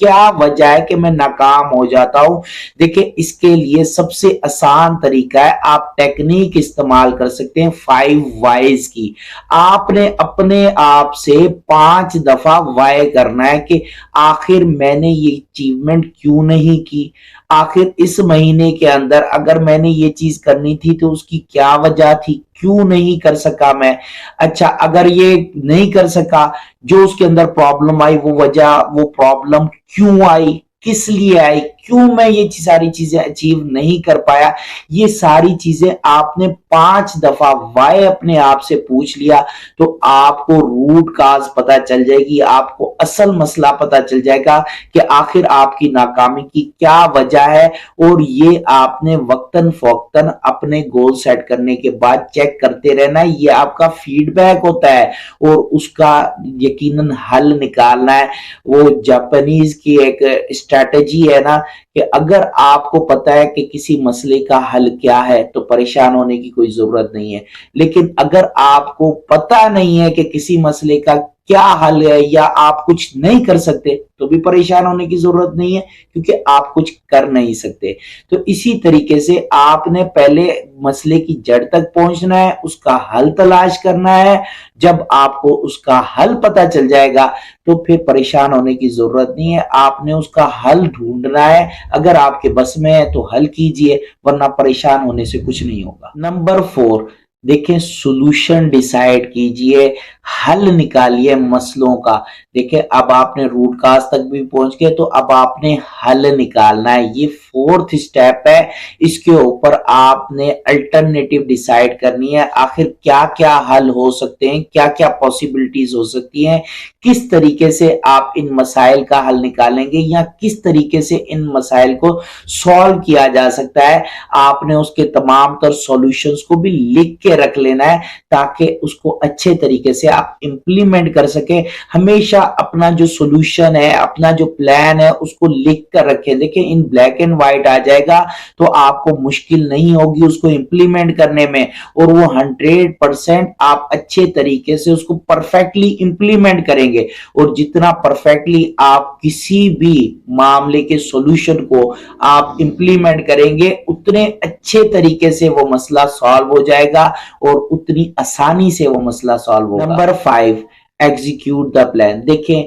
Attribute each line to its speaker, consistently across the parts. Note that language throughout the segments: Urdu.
Speaker 1: کیا وجہ ہے کہ میں ناکام ہو جاتا ہوں؟ دیکھیں اس کے لیے سب سے آسان طریقہ ہے، آپ ٹیکنیک استعمال کر سکتے ہیں 5 وائز کی۔ آپ نے اپنے آپ سے 5 دفعہ وائے کرنا ہے کہ آخر میں نے یہ اچیومنٹ کیوں نہیں کی، آخر اس مہینے کے اندر اگر میں نے یہ چیز کرنی تھی تو اس کی کیا وجہ تھی، کیوں نہیں کر سکا میں؟ اچھا اگر یہ نہیں کر سکا، جو اس کے اندر پرابلم آئی وہ وجہ، وہ پرابلم کیوں آئی، کس لیے آئی، کیوں میں یہ ساری چیزیں اچیو نہیں کر پایا، یہ ساری چیزیں آپ نے 5 دفعہ وائے اپنے آپ سے پوچھ لیا تو آپ کو روٹ کاز پتا چل جائے گی، آپ کو اصل مسئلہ پتا چل جائے گا کہ آخر آپ کی ناکامی کی کیا وجہ ہے۔ اور یہ آپ نے وقتاً فوقتاً اپنے گول سیٹ کرنے کے بعد چیک کرتے رہنا ہے، یہ آپ کا فیڈ بیک ہوتا ہے اور اس کا یقیناً حل نکالنا ہے۔ وہ جاپانیز کی ایک اسٹریٹجی ہے نا کہ اگر آپ کو پتا ہے کہ کسی مسئلے کا حل کیا ہے تو پریشان ہونے کی کوئی ضرورت نہیں ہے، لیکن اگر آپ کو پتا نہیں ہے کہ کسی مسئلے کا کیا حل ہے یا آپ کچھ نہیں کر سکتے تو بھی پریشان ہونے کی ضرورت نہیں ہے، کیونکہ آپ کچھ کر نہیں سکتے۔ تو اسی طریقے سے آپ نے پہلے مسئلے کی جڑ تک پہنچنا ہے، اس کا حل تلاش کرنا ہے۔ جب آپ کو اس کا حل پتا چل جائے گا تو پھر پریشان ہونے کی ضرورت نہیں ہے، آپ نے اس کا حل ڈھونڈنا ہے۔ اگر آپ کے بس میں ہے تو حل کیجئے، ورنہ پریشان ہونے سے کچھ نہیں ہوگا۔ نمبر 4، دیکھیں سولوشن ڈیسائیڈ کیجئے، حل نکالیے مسئلوں کا۔ دیکھیں اب آپ نے روٹ کاز تک بھی پہنچ گئے تو اب آپ نے حل نکالنا ہے، یہ 4تھ سٹیپ ہے۔ اس کے اوپر آپ نے الٹرنیٹیو ڈیسائیڈ کرنی ہے، آخر کیا کیا حل ہو سکتے ہیں، کیا کیا پاسیبلٹیز ہو سکتی ہیں، کس طریقے سے آپ ان مسائل کا حل نکالیں گے یا کس طریقے سے ان مسائل کو سولو کیا جا سکتا ہے۔ آپ نے اس کے تمام تر سولوشنز کو بھی لکھ کے رکھ لینا ہے تاکہ اس کو اچھے طریقے سے آپ امپلیمنٹ کر سکیں۔ ہمیشہ اپنا جو سولوشن ہے، اپنا جو پلان ہے اس کو لکھ کر رکھیں۔ دیکھیں ان بلیک اینڈ وائٹ آ جائے گا تو آپ کو مشکل نہیں ہوگی اس کو امپلیمنٹ کرنے میں، اور وہ 100% آپ اچھے طریقے سے اس کو پرفیکٹلی امپلیمنٹ کریں گے۔ اور جتنا پرفیکٹلی آپ کسی بھی معاملے کے سولوشن کو آپ امپلیمنٹ کریں گے اتنے اچھے طریقے سے وہ مسئلہ سالو ہو جائے گا اور اتنی آسانی سے وہ مسئلہ سالو ہوگا۔ Number 5، execute the plan. دیکھیں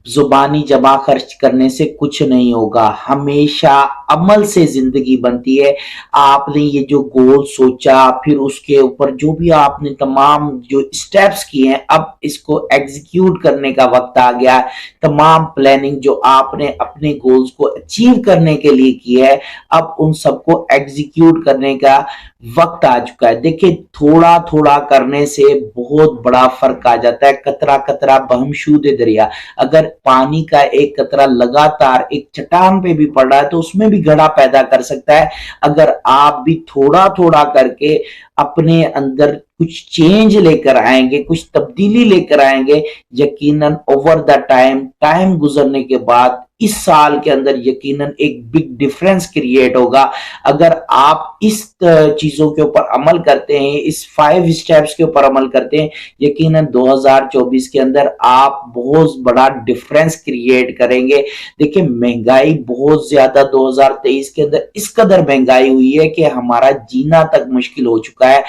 Speaker 1: زبانی جمع خرچ کرنے سے کچھ نہیں ہوگا، ہمیشہ عمل سے زندگی بنتی ہے۔ آپ نے یہ جو گول سوچا، پھر اس کے اوپر جو بھی آپ نے تمام جو سٹیپس کیے ہیں، اب اس کو ایگزیکیوٹ کرنے کا وقت آ گیا ہے۔ تمام پلاننگ جو آپ نے اپنے گولز کو اچیو کرنے کے لیے کی ہے، اب ان سب کو ایگزیکیوٹ کرنے کا وقت آ چکا ہے۔ دیکھیں تھوڑا تھوڑا کرنے سے بہت بڑا فرق آ جاتا ہے، قطرہ قطرہ بہمشود دریا۔ اگر پانی کا ایک قطرہ لگاتار ایک چٹان پہ بھی پڑ رہا ہے تو اس میں بھی گڑھا پیدا کر سکتا ہے۔ اگر آپ بھی تھوڑا تھوڑا کر کے اپنے اندر کچھ چینج لے کر آئیں گے، کچھ تبدیلی لے کر آئیں گے، یقیناً اوور دا ٹائم گزرنے کے بعد اس سال کے اندر یقیناً ایک بگ ڈیفرنس کریٹ ہوگا۔ اگر آپ اس چیزوں کے اوپر عمل کرتے ہیں، اس 5 سٹیپس کے اوپر عمل کرتے ہیں، یقیناً 2024 کے اندر آپ بہت بڑا ڈیفرنس کریٹ کریں گے۔ دیکھیں مہنگائی بہت زیادہ 2023 کے اندر اس قدر مہنگائی ہوئی ہے کہ ہمارا جینا تک مشکل ہو چکا ہے،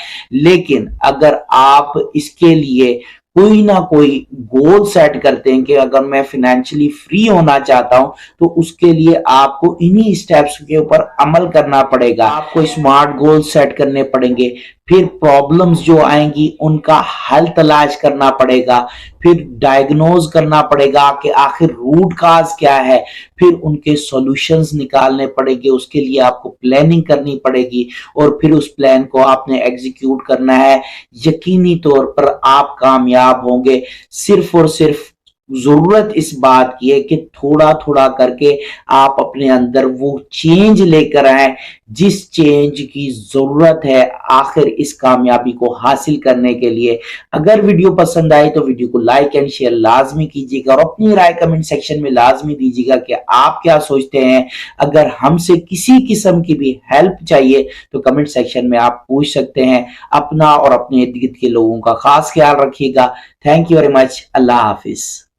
Speaker 1: لیکن اگر آپ اس کے لیے کوئی نہ کوئی گول سیٹ کرتے ہیں کہ اگر میں فنانشلی فری ہونا چاہتا ہوں تو اس کے لیے آپ کو انہی سٹیپس کے اوپر عمل کرنا پڑے گا۔ آپ کو اسمارٹ گول سیٹ کرنے پڑیں گے، پھر پرابلمز جو آئیں گی ان کا حل تلاش کرنا پڑے گا، پھر ڈائیگنوز کرنا پڑے گا کہ آخر روٹ کاز کیا ہے، پھر ان کے سولوشنز نکالنے پڑیں گے، اس کے لیے آپ کو پلاننگ کرنی پڑے گی، اور پھر اس پلان کو آپ نے ایگزیکیوٹ کرنا ہے۔ یقینی طور پر آپ کامیاب ہوں گے۔ صرف اور صرف ضرورت اس بات کی ہے کہ تھوڑا تھوڑا کر کے آپ اپنے اندر وہ چینج لے کر آئیں جس چینج کی ضرورت ہے آخر اس کامیابی کو حاصل کرنے کے لیے۔ اگر ویڈیو پسند آئے تو ویڈیو کو لائک اینڈ شیئر لازمی کیجیے گا، اور اپنی رائے کمنٹ سیکشن میں لازمی دیجیے گا کہ آپ کیا سوچتے ہیں۔ اگر ہم سے کسی قسم کی بھی ہیلپ چاہیے تو کمنٹ سیکشن میں آپ پوچھ سکتے ہیں۔ اپنا اور اپنے ارد گرد کے لوگوں کا خاص خیال رکھیے گا۔ Thank you very much. Allah حافظ۔